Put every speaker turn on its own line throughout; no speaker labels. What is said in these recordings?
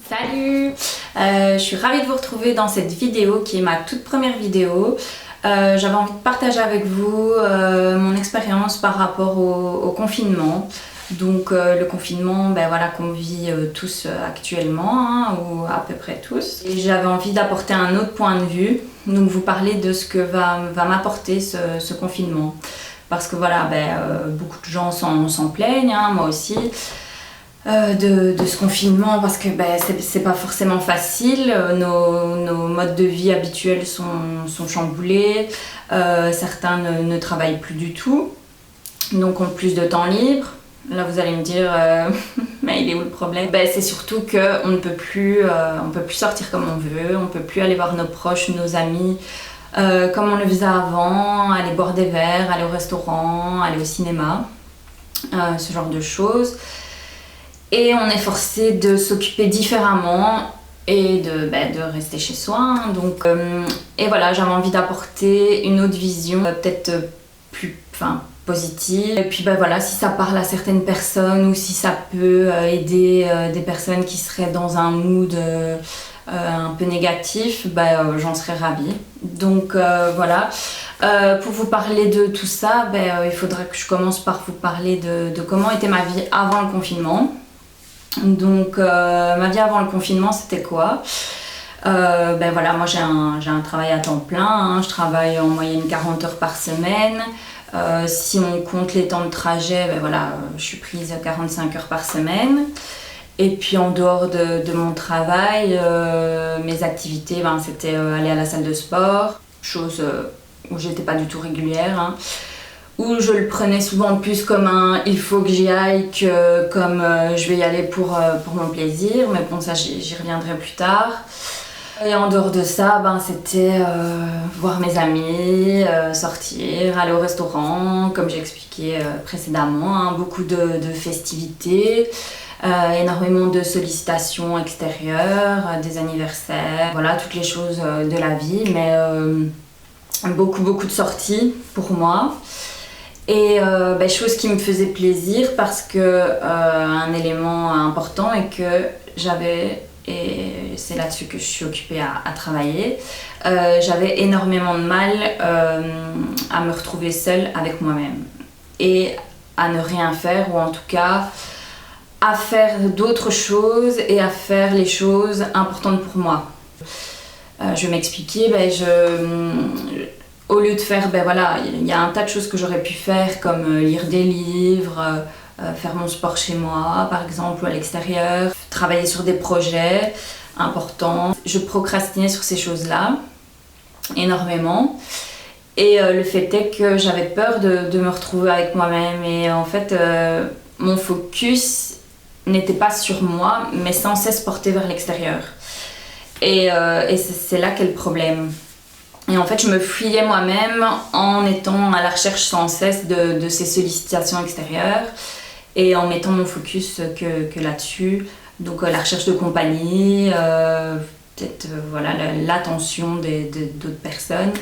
Salut, je suis ravie de vous retrouver dans cette vidéo qui est ma toute première vidéo. J'avais envie de partager avec vous mon expérience par rapport au confinement. Donc le confinement voilà, qu'on vit tous actuellement, ou à peu près tous. Et j'avais envie d'apporter un autre point de vue, donc vous parler de ce que va m'apporter ce confinement. Parce que voilà, beaucoup de gens s'en plaignent, moi aussi. De ce confinement parce que c'est pas forcément facile, nos modes de vie habituels sont chamboulés, certains ne travaillent plus du tout, donc ont plus de temps libre. Là vous allez me dire, mais il est où le problème? C'est surtout qu'on ne peut plus sortir comme on veut, on peut plus aller voir nos proches, nos amis, comme on le faisait avant, aller boire des verres, aller au restaurant, aller au cinéma, ce genre de choses. Et on est forcé de s'occuper différemment et de rester chez soi. Donc, et voilà, j'avais envie d'apporter une autre vision, peut-être plus positive. Et puis voilà, si ça parle à certaines personnes ou si ça peut aider des personnes qui seraient dans un mood un peu négatif, j'en serais ravie. Donc voilà. Pour vous parler de tout ça, il faudra que je commence par vous parler de comment était ma vie avant le confinement. Donc ma vie avant le confinement, c'était quoi? Voilà, moi j'ai un travail à temps plein, je travaille en moyenne 40 heures par semaine. Si on compte les temps de trajet, voilà, je suis prise à 45 heures par semaine. Et puis en dehors de mon travail, mes activités, c'était aller à la salle de sport, chose où j'étais pas du tout régulière, où je le prenais souvent plus comme un il faut que j'y aille que comme je vais y aller pour mon plaisir, mais bon, ça j'y reviendrai plus tard. Et en dehors de ça, c'était voir mes amis, sortir, aller au restaurant, comme j'ai expliqué précédemment, beaucoup de festivités, énormément de sollicitations extérieures, des anniversaires, voilà, toutes les choses de la vie, mais beaucoup de sorties pour moi. Et chose qui me faisait plaisir parce que un élément important est que j'avais, et c'est là-dessus que je suis occupée à travailler, j'avais énormément de mal à me retrouver seule avec moi-même et à ne rien faire, ou en tout cas à faire d'autres choses et à faire les choses importantes pour moi. Je vais m'expliquer, au lieu de faire, voilà, il y a un tas de choses que j'aurais pu faire, comme lire des livres, faire mon sport chez moi par exemple, ou à l'extérieur, travailler sur des projets importants. Je procrastinais sur ces choses-là énormément, et le fait est que j'avais peur de me retrouver avec moi-même, et en fait mon focus n'était pas sur moi mais sans cesse porté vers l'extérieur, et c'est là qu'est le problème. Et en fait, je me fuyais moi-même en étant à la recherche sans cesse de ces sollicitations extérieures et en mettant mon focus que là-dessus. Donc la recherche de compagnie, peut-être voilà, l'attention d'autres personnes.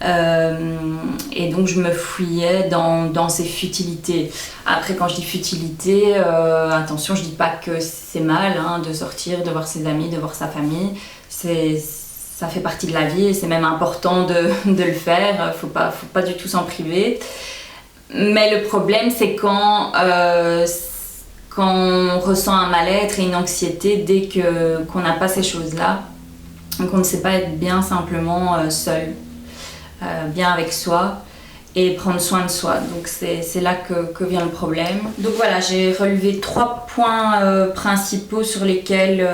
Et donc je me fuyais dans ces futilités. Après, quand je dis futilité, attention, je dis pas que c'est mal de sortir, de voir ses amis, de voir sa famille. Ça fait partie de la vie et c'est même important de le faire, faut pas du tout s'en priver. Mais le problème, c'est quand on ressent un mal-être et une anxiété dès qu'on n'a pas ces choses-là, qu'on ne sait pas être bien simplement seul, bien avec soi et prendre soin de soi. Donc c'est là que vient le problème. Donc voilà, j'ai relevé 3 points principaux sur lesquels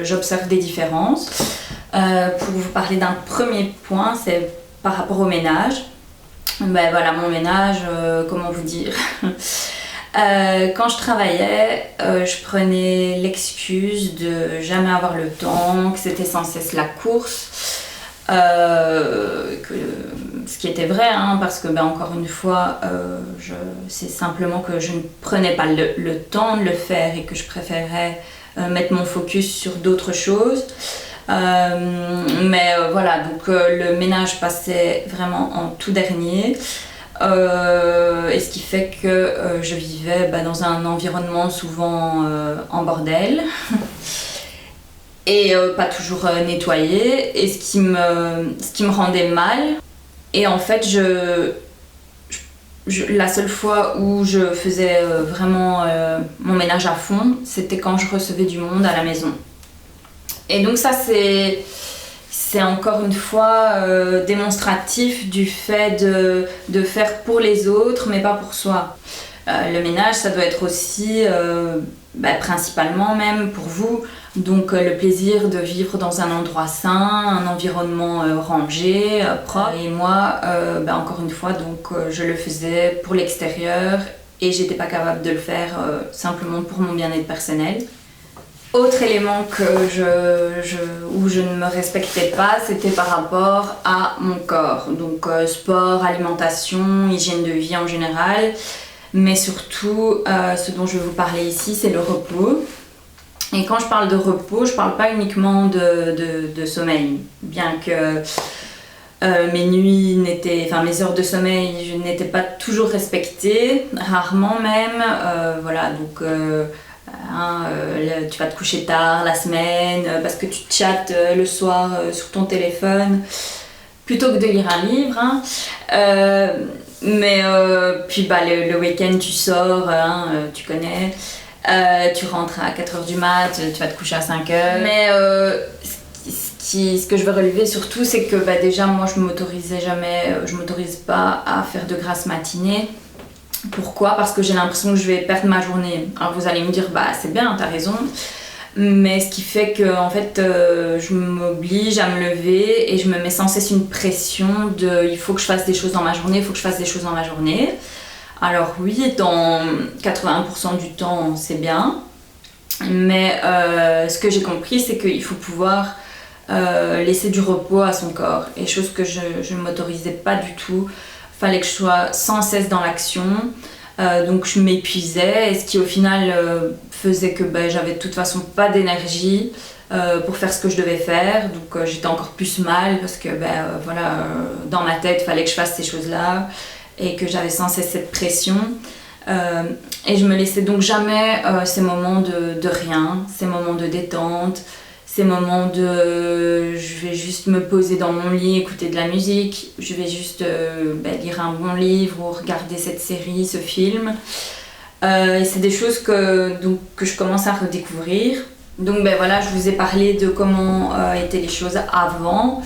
j'observe des différences. Pour vous parler d'un premier point, c'est par rapport au ménage. Voilà, mon ménage, comment vous dire quand je travaillais, je prenais l'excuse de jamais avoir le temps, que c'était sans cesse la course, ce qui était vrai, parce que encore une fois, c'est simplement que je ne prenais pas le temps de le faire et que je préférais mettre mon focus sur d'autres choses. Voilà, donc le ménage passait vraiment en tout dernier, et ce qui fait que je vivais dans un environnement souvent en bordel et pas toujours nettoyé, et ce qui me rendait mal. Et en fait, la seule fois où je faisais vraiment mon ménage à fond, c'était quand je recevais du monde à la maison. Et donc ça, c'est encore une fois démonstratif du fait de faire pour les autres, mais pas pour soi. Le ménage, ça doit être aussi, principalement même pour vous, donc le plaisir de vivre dans un endroit sain, un environnement rangé, propre. Et moi, encore une fois, donc, je le faisais pour l'extérieur et j'étais pas capable de le faire simplement pour mon bien-être personnel. Autre élément où je ne me respectais pas, c'était par rapport à mon corps. Donc sport, alimentation, hygiène de vie en général. Mais surtout, ce dont je vais vous parler ici, c'est le repos. Et quand je parle de repos, je parle pas uniquement de sommeil. Bien que mes heures de sommeil n'étaient pas toujours respectées, rarement même. Tu vas te coucher tard la semaine parce que tu chattes le soir sur ton téléphone plutôt que de lire un livre. Puis le week-end tu sors, tu connais, tu rentres à 4h du mat, tu vas te coucher à 5h. Mais ce que je veux relever surtout, c'est que déjà moi je m'autorise pas à faire de grasses matinées. Pourquoi ? Parce que j'ai l'impression que je vais perdre ma journée. Alors vous allez me dire, c'est bien, t'as raison. Mais ce qui fait que en fait, je m'oblige à me lever et je me mets sans cesse une pression de il faut que je fasse des choses dans ma journée, il faut que je fasse des choses dans ma journée. Alors oui, dans 80% du temps, c'est bien. Mais ce que j'ai compris, c'est qu'il faut pouvoir laisser du repos à son corps. Et chose que je ne m'autorisais pas du tout. Fallait que je sois sans cesse dans l'action, donc je m'épuisais, et ce qui au final faisait que j'avais de toute façon pas d'énergie pour faire ce que je devais faire, donc j'étais encore plus mal parce que dans ma tête fallait que je fasse ces choses-là et que j'avais sans cesse cette pression, et je me laissais donc jamais ces moments de rien, ces moments de détente, ces moments je vais juste me poser dans mon lit, écouter de la musique, je vais juste lire un bon livre ou regarder cette série, ce film. Et c'est des choses que je commence à redécouvrir. Donc je vous ai parlé de comment étaient les choses avant.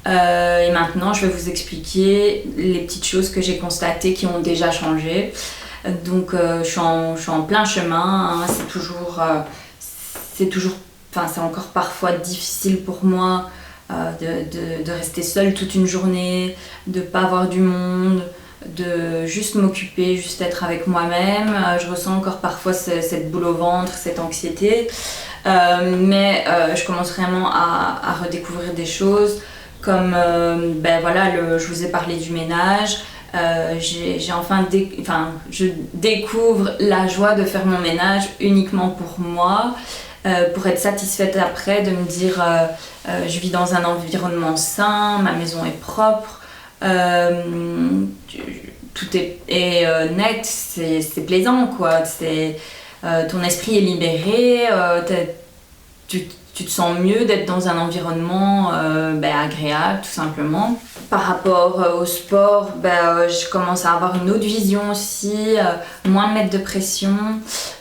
Et maintenant, je vais vous expliquer les petites choses que j'ai constatées qui ont déjà changé. Donc je suis en plein chemin, hein. C'est encore parfois difficile pour moi de rester seule toute une journée, de pas avoir du monde, de juste m'occuper, juste être avec moi-même. Je ressens encore parfois cette boule au ventre, cette anxiété. Mais je commence vraiment à redécouvrir des choses comme je vous ai parlé du ménage. Je découvre la joie de faire mon ménage uniquement pour moi. Pour être satisfaite après, de me dire je vis dans un environnement sain, ma maison est propre, tout est net, c'est plaisant quoi, ton esprit est libéré, tu te sens mieux d'être dans un environnement agréable tout simplement. Par rapport au sport, je commence à avoir une autre vision aussi, moins me mettre de pression.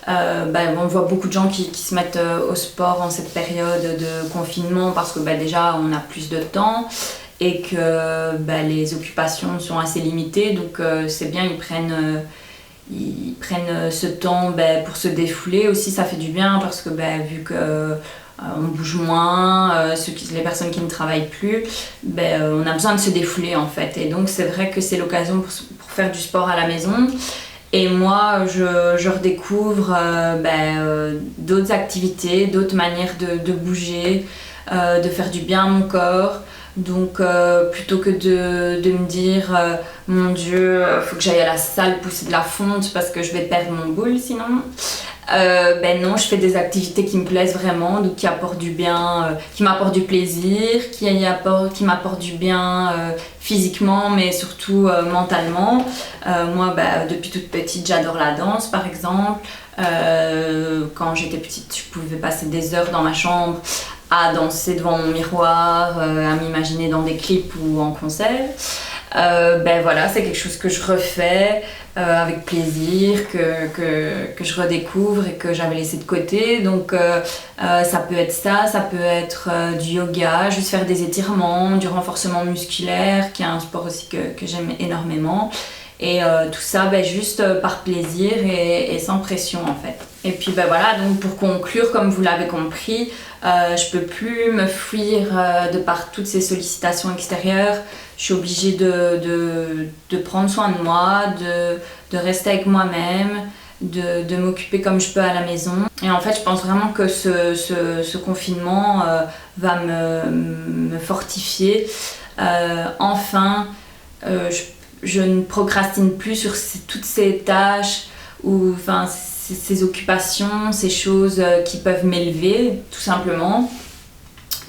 On voit beaucoup de gens qui se mettent au sport en cette période de confinement parce que déjà on a plus de temps et que les occupations sont assez limitées, donc c'est bien, ils prennent ce temps pour se défouler aussi, ça fait du bien parce que vu que on bouge moins, les personnes qui ne travaillent plus, on a besoin de se défouler en fait, et donc c'est vrai que c'est l'occasion pour faire du sport à la maison. Et moi je redécouvre d'autres activités, d'autres manières de bouger, de faire du bien à mon corps. Donc plutôt que de me dire mon Dieu, faut que j'aille à la salle pousser de la fonte parce que je vais perdre mon boule sinon. Non, je fais des activités qui me plaisent vraiment, donc qui apportent du bien, qui m'apportent du plaisir, qui m'apportent du bien physiquement, mais surtout mentalement. Moi, depuis toute petite, j'adore la danse, par exemple. Quand j'étais petite, je pouvais passer des heures dans ma chambre à danser devant mon miroir, à m'imaginer dans des clips ou en concert. Ben voilà, c'est quelque chose que je refais avec plaisir, que je redécouvre et que j'avais laissé de côté. Donc ça peut être ça peut être du yoga, juste faire des étirements, du renforcement musculaire, qui est un sport aussi que j'aime énormément. Et tout ça ben, juste par plaisir et sans pression en fait. Et puis ben voilà, donc pour conclure, comme vous l'avez compris, je peux plus me fuir de par toutes ces sollicitations extérieures. Je suis obligée de prendre soin de moi, de rester avec moi-même, de m'occuper comme je peux à la maison. Et en fait, je pense vraiment que ce confinement va me fortifier. Enfin, je ne procrastine plus sur toutes ces tâches ou enfin ces occupations, ces choses qui peuvent m'élever tout simplement.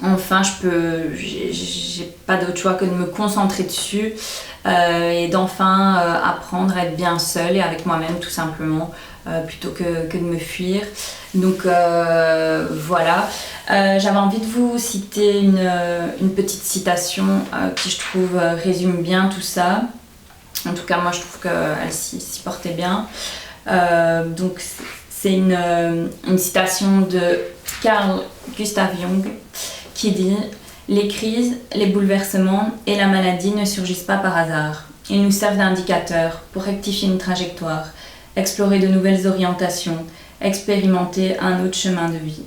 Enfin, j'ai pas d'autre choix que de me concentrer dessus et d'enfin apprendre à être bien seule et avec moi-même tout simplement plutôt que de me fuir. Donc voilà, j'avais envie de vous citer une petite citation qui je trouve résume bien tout ça. En tout cas, moi je trouve qu'elle s'y portait bien. Donc c'est une citation de Carl Gustav Jung qui dit « Les crises, les bouleversements et la maladie ne surgissent pas par hasard. Ils nous servent d'indicateur pour rectifier une trajectoire, explorer de nouvelles orientations, expérimenter un autre chemin de vie. »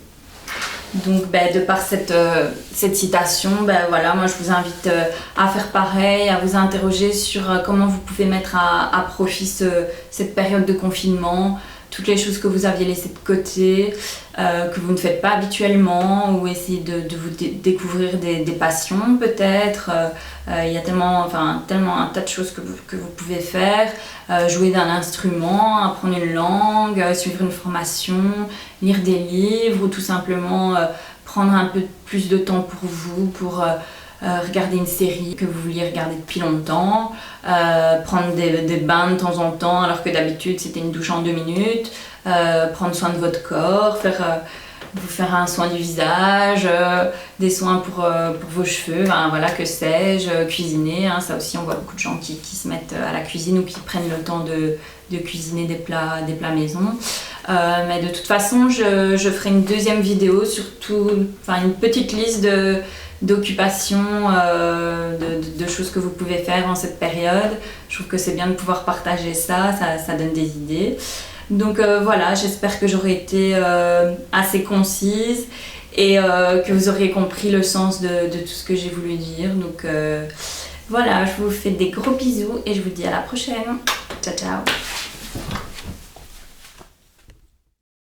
Donc de par cette citation, voilà, moi je vous invite à faire pareil, à vous interroger sur comment vous pouvez mettre à profit cette période de confinement, toutes les choses que vous aviez laissées de côté, que vous ne faites pas habituellement, ou essayer de vous découvrir des passions peut-être. Il y a tellement un tas de choses que vous pouvez faire. Jouer d'un instrument, apprendre une langue, suivre une formation, lire des livres ou tout simplement prendre un peu plus de temps pour vous, pour regarder une série que vous vouliez regarder depuis longtemps, prendre des bains de temps en temps alors que d'habitude c'était une douche en 2 minutes, prendre soin de votre corps, vous faire un soin du visage, des soins pour vos cheveux, voilà, que sais-je, cuisiner, ça aussi on voit beaucoup de gens qui se mettent à la cuisine ou qui prennent le temps de cuisiner des plats maison. Mais de toute façon je ferai une deuxième vidéo sur une petite liste d'occupations, de choses que vous pouvez faire en cette période. Je trouve que c'est bien de pouvoir partager ça donne des idées. Donc voilà, j'espère que j'aurai été assez concise et que vous aurez compris le sens de tout ce que j'ai voulu dire. Donc voilà, je vous fais des gros bisous et je vous dis à la prochaine. Ciao ciao.